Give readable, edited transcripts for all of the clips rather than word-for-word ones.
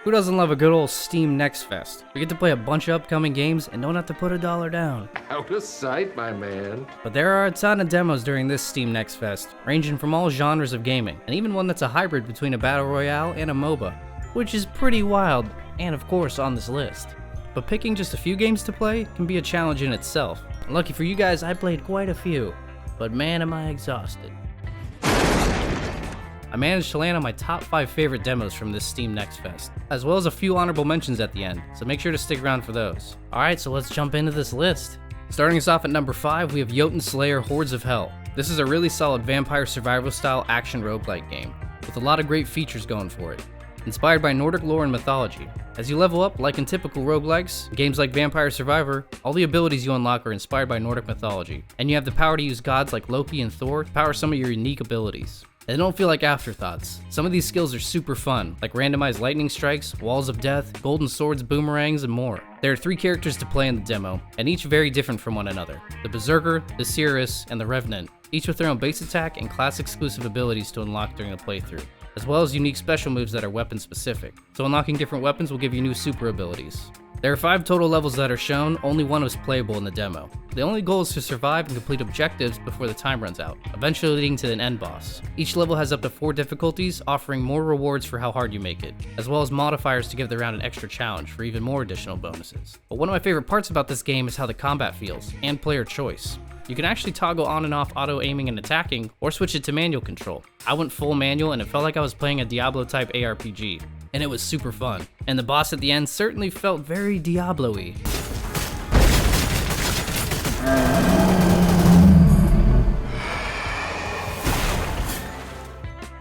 Who doesn't love a good old Steam Next Fest? We get to play a bunch of upcoming games and don't have to put $1 down. Out of sight, my man. But there are a ton of demos during this Steam Next Fest, ranging from all genres of gaming, and even one that's a hybrid between a battle royale and a MOBA, which is pretty wild, and of course on this list. But picking just a few games to play can be a challenge in itself. And lucky for you guys, I played quite a few, but man am I exhausted. I managed to land on my top 5 favorite demos from this Steam Next Fest, as well as a few honorable mentions at the end, so make sure to stick around for those. Alright, so let's jump into this list. Starting us off at number 5, we have Jotunn Slayer Hordes of Hell. This is a really solid vampire survival style action roguelike game, with a lot of great features going for it. Inspired by Nordic lore and mythology. As you level up, like in typical roguelikes, games like Vampire Survivor, all the abilities you unlock are inspired by Nordic mythology, and you have the power to use gods like Loki and Thor to power some of your unique abilities. They don't feel like afterthoughts. Some of these skills are super fun, like randomized lightning strikes, walls of death, golden swords, boomerangs, and more. There are 3 characters to play in the demo, and each very different from one another. The Berserker, the Seeress, and the Revenant, each with their own base attack and class exclusive abilities to unlock during the playthrough, as well as unique special moves that are weapon specific. So unlocking different weapons will give you new super abilities. There are 5 total levels that are shown, only one is playable in the demo. The only goal is to survive and complete objectives before the time runs out, eventually leading to an end boss. Each level has up to 4 difficulties, offering more rewards for how hard you make it, as well as modifiers to give the round an extra challenge for even more additional bonuses. But one of my favorite parts about this game is how the combat feels, and player choice. You can actually toggle on and off auto aiming and attacking, or switch it to manual control. I went full manual and it felt like I was playing a Diablo type ARPG, and it was super fun. And the boss at the end certainly felt very Diablo-y.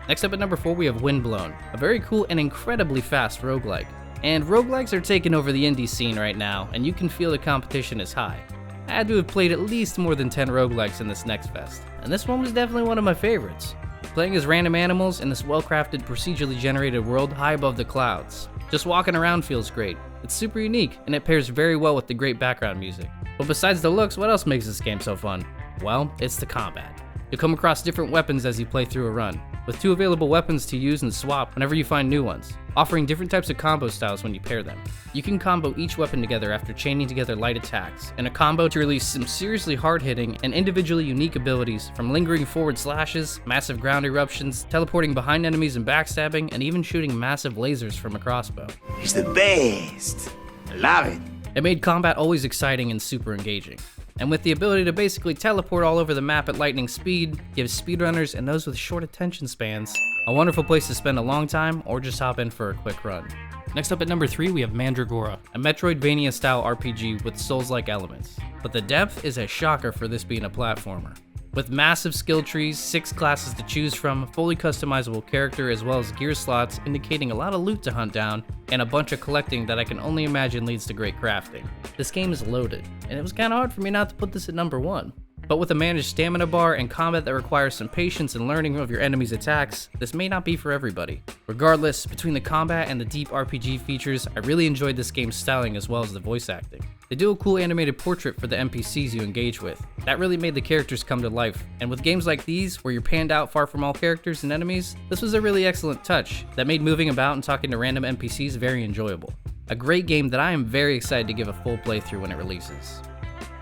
Next up at number 4 we have Windblown, a very cool and incredibly fast roguelike. And roguelikes are taking over the indie scene right now, and you can feel the competition is high. I had to have played at least more than 10 roguelikes in this Next Fest, and this one was definitely one of my favorites. Playing as random animals in this well-crafted, procedurally generated world high above the clouds. Just walking around feels great. It's super unique, and it pairs very well with the great background music. But besides the looks, what else makes this game so fun? Well, it's the combat. You'll come across different weapons as you play through a run, with 2 available weapons to use and swap whenever you find new ones, offering different types of combo styles when you pair them. You can combo each weapon together after chaining together light attacks, and a combo to release some seriously hard-hitting and individually unique abilities from lingering forward slashes, massive ground eruptions, teleporting behind enemies and backstabbing, and even shooting massive lasers from a crossbow. He's the best. I love it. It made combat always exciting and super engaging. And with the ability to basically teleport all over the map at lightning speed, gives speedrunners and those with short attention spans a wonderful place to spend a long time or just hop in for a quick run. Next up at number 3 we have Mandragora, a Metroidvania style RPG with souls-like elements. But the depth is a shocker for this being a platformer. With massive skill trees, 6 classes to choose from, fully customizable character as well as gear slots indicating a lot of loot to hunt down, and a bunch of collecting that I can only imagine leads to great crafting. This game is loaded, and it was kinda hard for me not to put this at number 1. But with a managed stamina bar and combat that requires some patience and learning of your enemy's attacks, this may not be for everybody. Regardless, between the combat and the deep RPG features, I really enjoyed this game's styling as well as the voice acting. They do a cool animated portrait for the NPCs you engage with. That really made the characters come to life, and with games like these, where you're panned out far from all characters and enemies, this was a really excellent touch that made moving about and talking to random NPCs very enjoyable. A great game that I am very excited to give a full playthrough when it releases.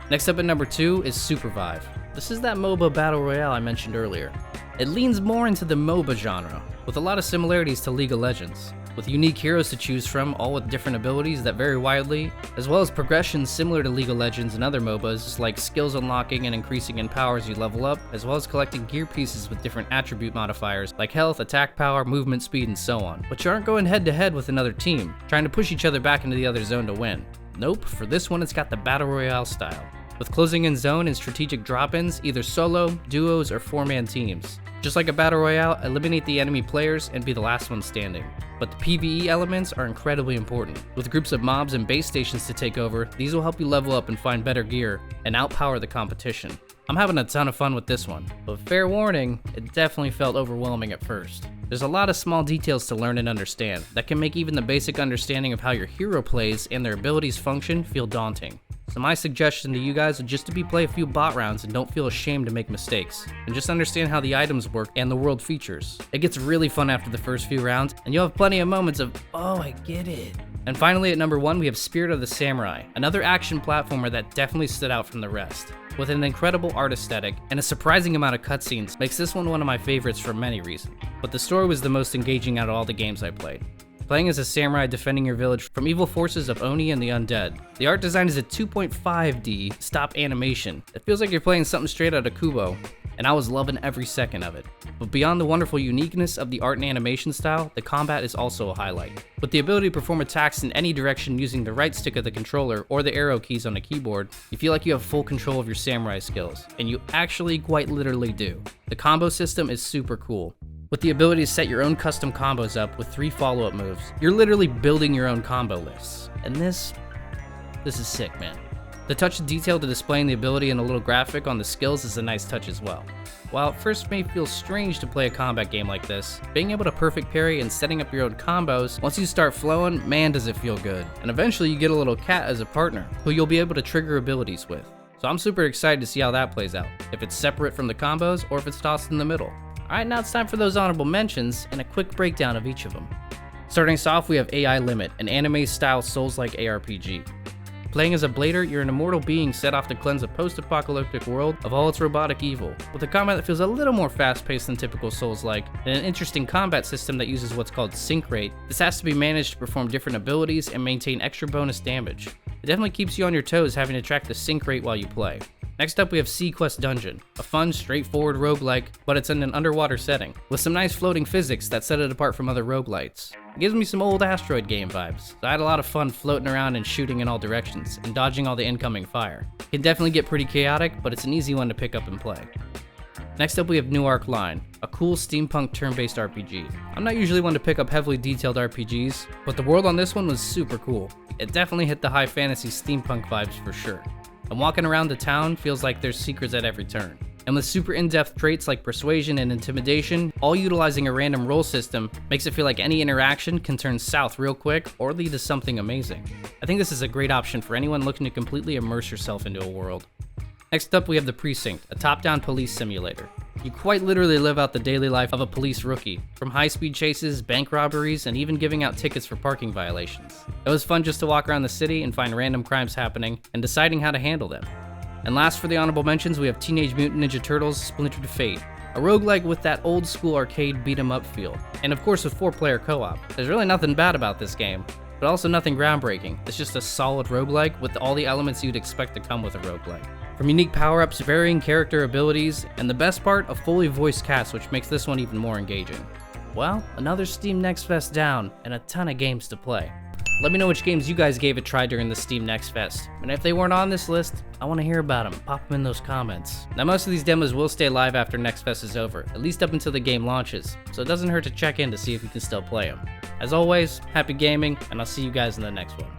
Next up at number 2 is Supervive. This is that MOBA battle royale I mentioned earlier. It leans more into the MOBA genre, with a lot of similarities to League of Legends, with unique heroes to choose from, all with different abilities that vary widely, as well as progressions similar to League of Legends and other MOBAs, like skills unlocking and increasing in power as you level up, as well as collecting gear pieces with different attribute modifiers like health, attack power, movement speed, and so on. But you aren't going head to head with another team, trying to push each other back into the other zone to win. Nope, for this one it's got the battle royale style, with closing in zone and strategic drop-ins, either solo, duos, or 4-man teams. Just like a battle royale, eliminate the enemy players and be the last one standing. But the PvE elements are incredibly important. With groups of mobs and base stations to take over, these will help you level up and find better gear, and outpower the competition. I'm having a ton of fun with this one, but fair warning, it definitely felt overwhelming at first. There's a lot of small details to learn and understand that can make even the basic understanding of how your hero plays and their abilities function feel daunting. So my suggestion to you guys would just to be play a few bot rounds and don't feel ashamed to make mistakes, and just understand how the items work and the world features. It gets really fun after the first few rounds, and you'll have plenty of moments of, oh, I get it. And finally at number 1 we have Spirit of the Samurai, another action platformer that definitely stood out from the rest. With an incredible art aesthetic and a surprising amount of cutscenes, makes this one of my favorites for many reasons. But the story was the most engaging out of all the games I played. Playing as a samurai defending your village from evil forces of Oni and the undead. The art design is a 2.5D stop animation. It feels like you're playing something straight out of Kubo, and I was loving every second of it. But beyond the wonderful uniqueness of the art and animation style, the combat is also a highlight. With the ability to perform attacks in any direction using the right stick of the controller or the arrow keys on the keyboard, you feel like you have full control of your samurai skills, and you actually quite literally do. The combo system is super cool. With the ability to set your own custom combos up with 3 follow-up moves, you're literally building your own combo lists. And this is sick, man. The touch of detail to displaying the ability and a little graphic on the skills is a nice touch as well. While it first may feel strange to play a combat game like this, being able to perfect parry and setting up your own combos, once you start flowing, man does it feel good. And eventually you get a little cat as a partner, who you'll be able to trigger abilities with. So I'm super excited to see how that plays out, if it's separate from the combos or if it's tossed in the middle. Alright, now it's time for those honorable mentions and a quick breakdown of each of them. Starting us off, we have AI Limit, an anime-style Souls-like ARPG. Playing as a blader, you're an immortal being set off to cleanse a post-apocalyptic world of all its robotic evil. With a combat that feels a little more fast-paced than typical Souls-like, and an interesting combat system that uses what's called sync rate, this has to be managed to perform different abilities and maintain extra bonus damage. It definitely keeps you on your toes having to track the sync rate while you play. Next up we have Sequest Dungeon, a fun, straightforward roguelike, but it's in an underwater setting, with some nice floating physics that set it apart from other roguelites. It gives me some old asteroid game vibes, so I had a lot of fun floating around and shooting in all directions, and dodging all the incoming fire. It can definitely get pretty chaotic, but it's an easy one to pick up and play. Next up we have New Arc Line, a cool steampunk turn-based RPG. I'm not usually one to pick up heavily detailed RPGs, but the world on this one was super cool. It definitely hit the high fantasy steampunk vibes for sure. And walking around the town feels like there's secrets at every turn. And with super in-depth traits like persuasion and intimidation, all utilizing a random roll system, makes it feel like any interaction can turn south real quick or lead to something amazing. I think this is a great option for anyone looking to completely immerse yourself into a world. Next up we have The Precinct, a top-down police simulator. You quite literally live out the daily life of a police rookie, from high-speed chases, bank robberies, and even giving out tickets for parking violations. It was fun just to walk around the city and find random crimes happening, and deciding how to handle them. And last for the honorable mentions, we have Teenage Mutant Ninja Turtles Splintered Fate, a roguelike with that old-school arcade beat-em-up feel, and of course with 4-player co-op. There's really nothing bad about this game, but also nothing groundbreaking. It's just a solid roguelike with all the elements you'd expect to come with a roguelike. From unique power-ups, varying character abilities, and the best part, a fully voiced cast, which makes this one even more engaging. Well, another Steam Next Fest down, and a ton of games to play. Let me know which games you guys gave a try during the Steam Next Fest, and if they weren't on this list, I want to hear about them. Pop them in those comments. Now most of these demos will stay live after Next Fest is over, at least up until the game launches, so it doesn't hurt to check in to see if you can still play them. As always, happy gaming, and I'll see you guys in the next one.